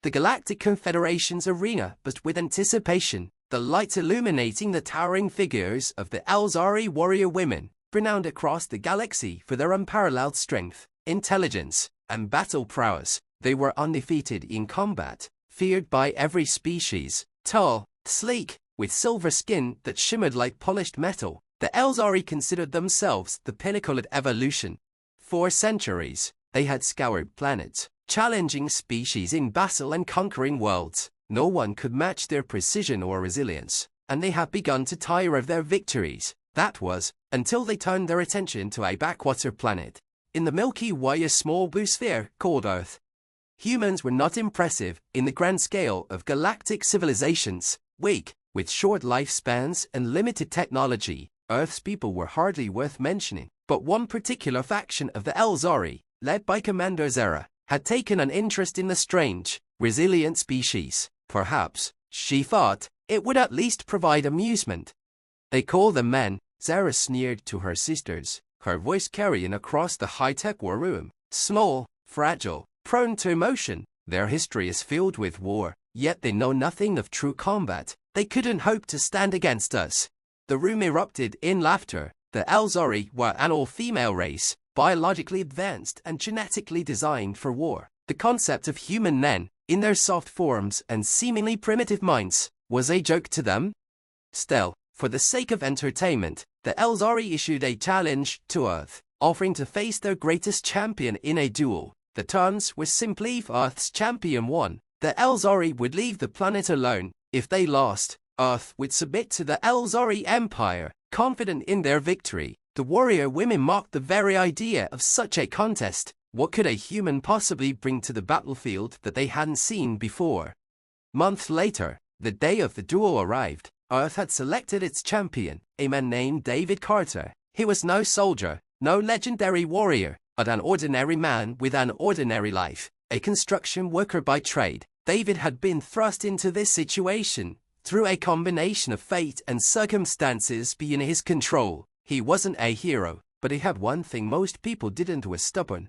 The Galactic Confederation's arena buzzed with anticipation, the lights illuminating the towering figures of the Elzari warrior women, renowned across the galaxy for their unparalleled strength, intelligence, and battle prowess. They were undefeated in combat, feared by every species, tall, sleek, with silver skin that shimmered like polished metal. The Elzari considered themselves the pinnacle of evolution. For centuries, they had scoured planets, challenging species in battle and conquering worlds. No one could match their precision or resilience, and they had begun to tire of their victories. That was, until they turned their attention to a backwater planet. In the Milky Way, a small blue sphere called Earth. Humans were not impressive in the grand scale of galactic civilizations. Weak, with short lifespans and limited technology, Earth's people were hardly worth mentioning. But one particular faction of the Elzari, led by Commander Zeyra, had taken an interest in the strange, resilient species. Perhaps, she thought, it would at least provide amusement. They call them men, Zeyra sneered to her sisters, her voice carrying across the high-tech war room. Small, fragile, prone to emotion. Their history is filled with war, yet they know nothing of true combat. They couldn't hope to stand against us. The room erupted in laughter. The Elzari were an all-female race, biologically advanced and genetically designed for war. The concept of human men, in their soft forms and seemingly primitive minds, was a joke to them. Still, for the sake of entertainment, the Elzari issued a challenge to Earth, offering to face their greatest champion in a duel. The terms were simply if Earth's champion won, the Elzari would leave the planet alone. If they lost, Earth would submit to the Elzari Empire. Confident in their victory, the warrior women mocked the very idea of such a contest. What could a human possibly bring to the battlefield that they hadn't seen before? Months later, the day of the duel arrived. Earth had selected its champion, a man named David Carter. He was no soldier, no legendary warrior, but an ordinary man with an ordinary life, a construction worker by trade. David had been thrust into this situation through a combination of fate and circumstances beyond his control. He wasn't a hero, but he had one thing most people didn't: was stubborn.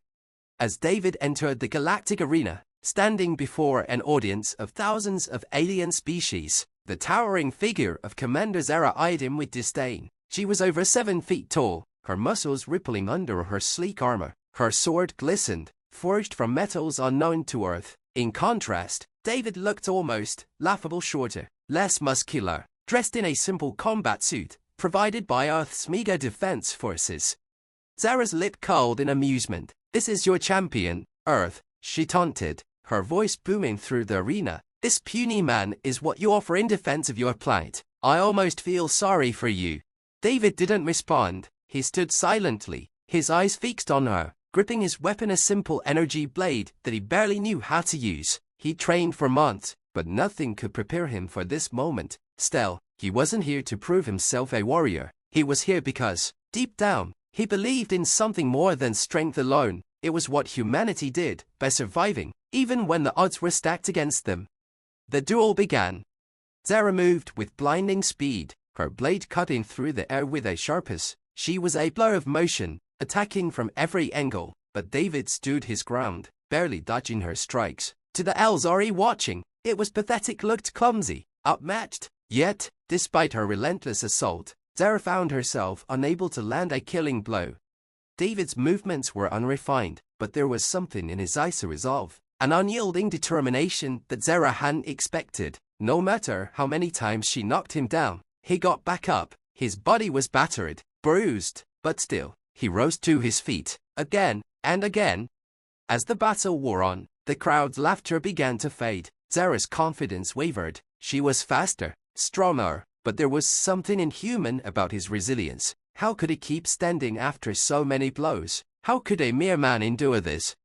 As David entered the Galactic Arena, standing before an audience of thousands of alien species, the towering figure of Commander Zeyra eyed him with disdain. She was over 7 feet tall, her muscles rippling under her sleek armor. Her sword glistened, forged from metals unknown to Earth. In contrast, David looked almost laughable shorter, less muscular, dressed in a simple combat suit provided by Earth's meager defense forces. Zeyra's lip curled in amusement. "This is your champion, Earth," she taunted, her voice booming through the arena. "This puny man is what you offer in defense of your plight. I almost feel sorry for you." David didn't respond. He stood silently, his eyes fixed on her, gripping his weapon, a simple energy blade that he barely knew how to use. He trained for months, but nothing could prepare him for this moment. Still, he wasn't here to prove himself a warrior. He was here because, deep down, he believed in something more than strength alone. It was what humanity did by surviving, even when the odds were stacked against them. The duel began. Zeyra moved with blinding speed, her blade cutting through the air with a sharpness. She was a blur of motion, attacking from every angle, but David stood his ground, barely dodging her strikes. To the Elzari watching, it was pathetic, looked clumsy, unmatched. Yet, despite her relentless assault, Zeyra found herself unable to land a killing blow. David's movements were unrefined, but there was something in his eyes, a resolve, an unyielding determination that Zeyra hadn't expected. No matter how many times she knocked him down, he got back up. His body was battered, bruised, but still, he rose to his feet, again and again. As the battle wore on, the crowd's laughter began to fade. Zeyra's confidence wavered. She was faster, stronger, but there was something inhuman about his resilience. How could he keep standing after so many blows? How could a mere man endure this?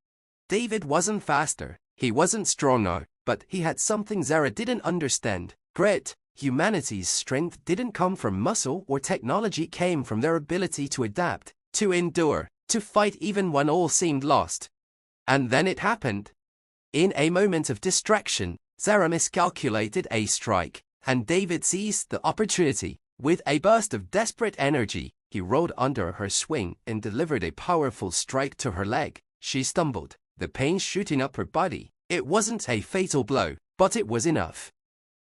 David wasn't faster, he wasn't stronger, but he had something Zeyra didn't understand: grit. Humanity's strength didn't come from muscle or technology, came from their ability to adapt, to endure, to fight even when all seemed lost. And then it happened. In a moment of distraction, Zeyra miscalculated a strike, and David seized the opportunity. With a burst of desperate energy, he rolled under her swing and delivered a powerful strike to her leg. She stumbled, the pain shooting up her body. It wasn't a fatal blow, but it was enough.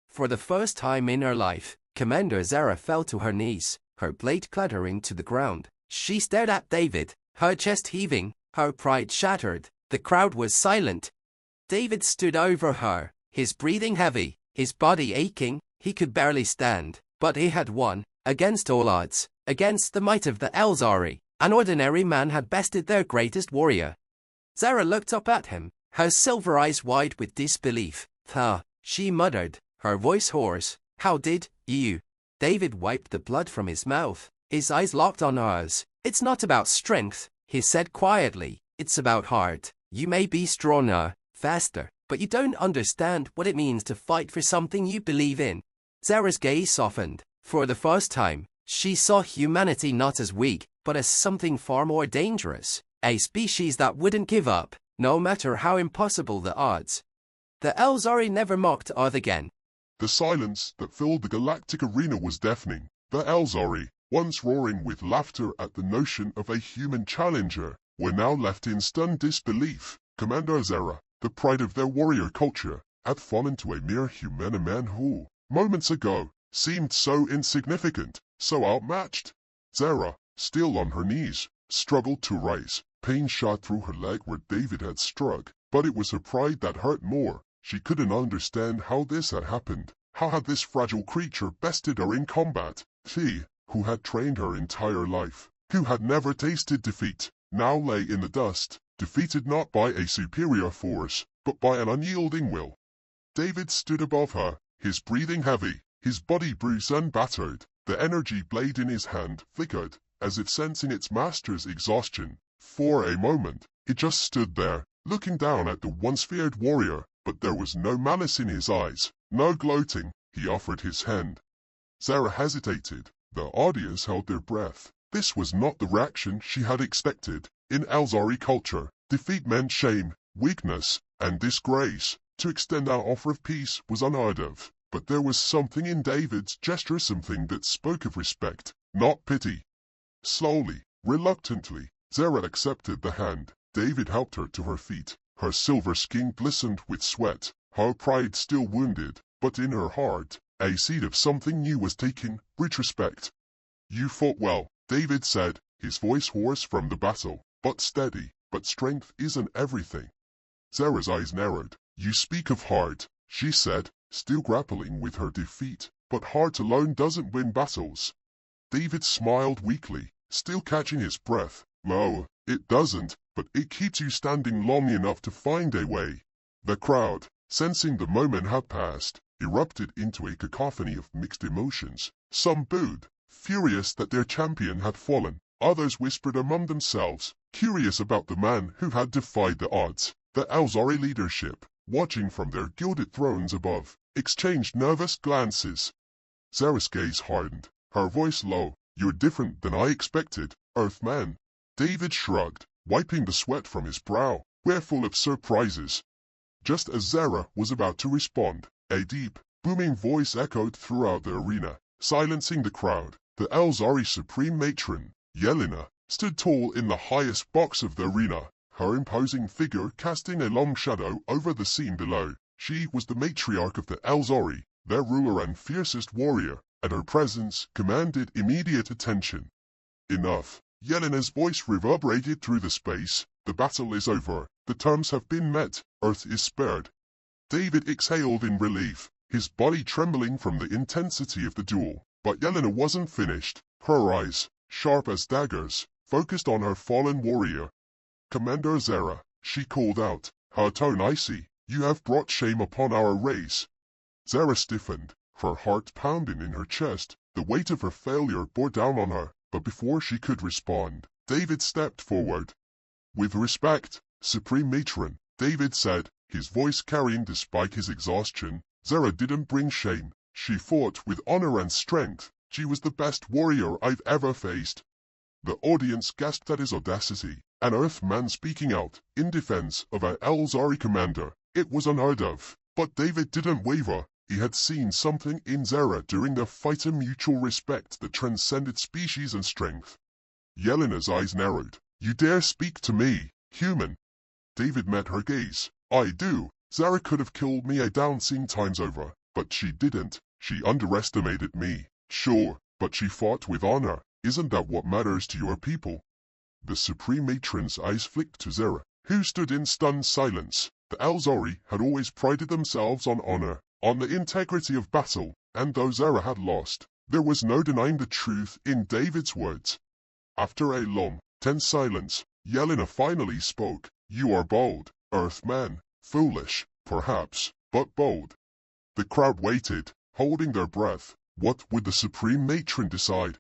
For the first time in her life, Commander Zeyra fell to her knees, her blade clattering to the ground. She stared at David, her chest heaving, her pride shattered. The crowd was silent. David stood over her, his breathing heavy, his body aching. He could barely stand, but he had won, against all odds, against the might of the Elzari. An ordinary man had bested their greatest warrior. Zeyra looked up at him, her silver eyes wide with disbelief. She muttered, her voice hoarse. How did you? David wiped the blood from his mouth, his eyes locked on hers. It's not about strength, he said quietly. It's about heart. You may be stronger, faster, but you don't understand what it means to fight for something you believe in. Zeyra's gaze softened. For the first time, she saw humanity not as weak, but as something far more dangerous. A species that wouldn't give up, no matter how impossible the odds. The Elzari never mocked Earth again. The silence that filled the Galactic Arena was deafening. The Elzari, once roaring with laughter at the notion of a human challenger, were now left in stunned disbelief. Commander Zeyra, the pride of their warrior culture, had fallen to a mere human man who, moments ago, seemed so insignificant, so outmatched. Zeyra, still on her knees, struggled to rise. Pain shot through her leg where David had struck, but it was her pride that hurt more. She couldn't understand how this had happened. How had this fragile creature bested her in combat? She, who had trained her entire life, who had never tasted defeat, now lay in the dust, defeated not by a superior force, but by an unyielding will. David stood above her, his breathing heavy, his body bruised and battered. The energy blade in his hand flickered, as if sensing its master's exhaustion. For a moment, he just stood there, looking down at the once feared warrior, but there was no malice in his eyes, no gloating. He offered his hand. Zeyra hesitated. The audience held their breath. This was not the reaction she had expected. In Elzari culture, defeat meant shame, weakness, and disgrace. To extend our offer of peace was unheard of. But there was something in David's gesture, something that spoke of respect, not pity. Slowly, reluctantly, Zeyra accepted the hand. David helped her to her feet. Her silver skin glistened with sweat, her pride still wounded, but in her heart, a seed of something new was taken, retrospect. You fought well, David said, his voice hoarse from the battle, but steady. But strength isn't everything. Zeyra's eyes narrowed. You speak of heart, she said, still grappling with her defeat, but heart alone doesn't win battles. David smiled weakly, still catching his breath. No, it doesn't, but it keeps you standing long enough to find a way. The crowd, sensing the moment had passed, erupted into a cacophony of mixed emotions. Some booed, furious that their champion had fallen. Others whispered among themselves, curious about the man who had defied the odds. The Elzari leadership, watching from their gilded thrones above, exchanged nervous glances. Zeyra's gaze hardened, her voice low. You're different than I expected, Earthman. David shrugged, wiping the sweat from his brow. We're full of surprises. Just as Zeyra was about to respond, a deep, booming voice echoed throughout the arena, silencing the crowd. The Elzari Supreme Matron, Yelena, stood tall in the highest box of the arena, her imposing figure casting a long shadow over the scene below. She was the matriarch of the Elzari, their ruler and fiercest warrior, and her presence commanded immediate attention. Enough. Yelena's voice reverberated through the space. The battle is over. The terms have been met. Earth is spared. David exhaled in relief, his body trembling from the intensity of the duel. But Yelena wasn't finished. Her eyes, sharp as daggers, focused on her fallen warrior. Commander Zeyra, she called out, her tone icy. You have brought shame upon our race. Zeyra stiffened, her heart pounding in her chest. The weight of her failure bore down on her, but before she could respond, David stepped forward. With respect, Supreme Matron, David said, his voice carrying despite his exhaustion. Zeyra didn't bring shame. She fought with honor and strength. She was the best warrior I've ever faced. The audience gasped at his audacity, an Earthman speaking out in defense of an Elzari commander. It was unheard of, but David didn't waver. He had seen something in Zeyra during their fight, a mutual respect that transcended species and strength. Yelena's eyes narrowed. You dare speak to me, human? David met her gaze. I do. Zeyra could have killed me a dozen times over, but she didn't. She underestimated me. Sure, but she fought with honor. Isn't that what matters to your people? The Supreme Matron's eyes flicked to Zeyra, who stood in stunned silence. The Elzari had always prided themselves on honor, on the integrity of battle, and though Zeyra had lost, there was no denying the truth in David's words. After a long, tense silence, Yelena finally spoke. You are bold, Earthman. Foolish, perhaps, but bold. The crowd waited, holding their breath. What would the Supreme Matron decide?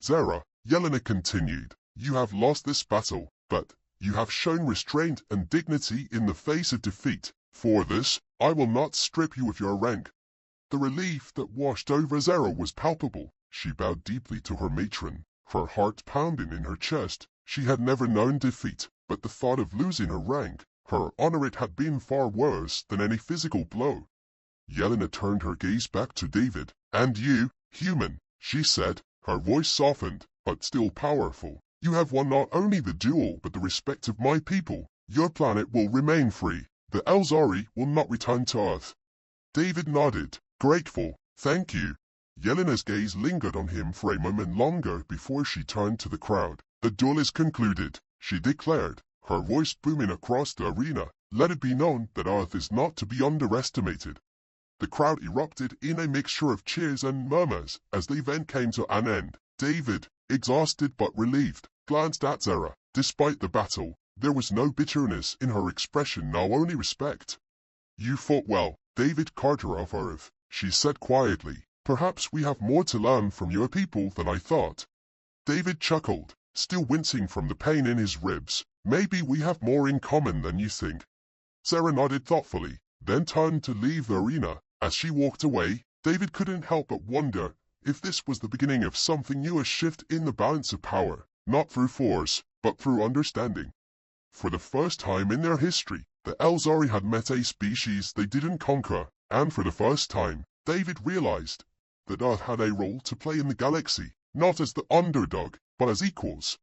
Zeyra, Yelena continued, you have lost this battle, but you have shown restraint and dignity in the face of defeat. For this, I will not strip you of your rank. The relief that washed over Zeyra was palpable. She bowed deeply to her matron, her heart pounding in her chest. She had never known defeat, but the thought of losing her rank, her honor, it had been far worse than any physical blow. Yelena turned her gaze back to David. And you, human, she said, her voice softened, but still powerful. You have won not only the duel but the respect of my people. Your planet will remain free. The Elzari will not return to Earth. David nodded, grateful. Thank you. Yelena's gaze lingered on him for a moment longer before she turned to the crowd. The duel is concluded, she declared, her voice booming across the arena. Let it be known that Earth is not to be underestimated. The crowd erupted in a mixture of cheers and murmurs as the event came to an end. David, exhausted but relieved, glanced at Zeyra. Despite the battle, there was no bitterness in her expression, now only respect. You fought well, David Carter of Earth, she said quietly. Perhaps we have more to learn from your people than I thought. David chuckled, still wincing from the pain in his ribs. Maybe we have more in common than you think. Zeyra nodded thoughtfully, then turned to leave the arena. As she walked away, David couldn't help but wonder if this was the beginning of something new, a shift in the balance of power, not through force, but through understanding. For the first time in their history, the Elzari had met a species they didn't conquer, and for the first time, David realized that Earth had a role to play in the galaxy, not as the underdog, but as equals.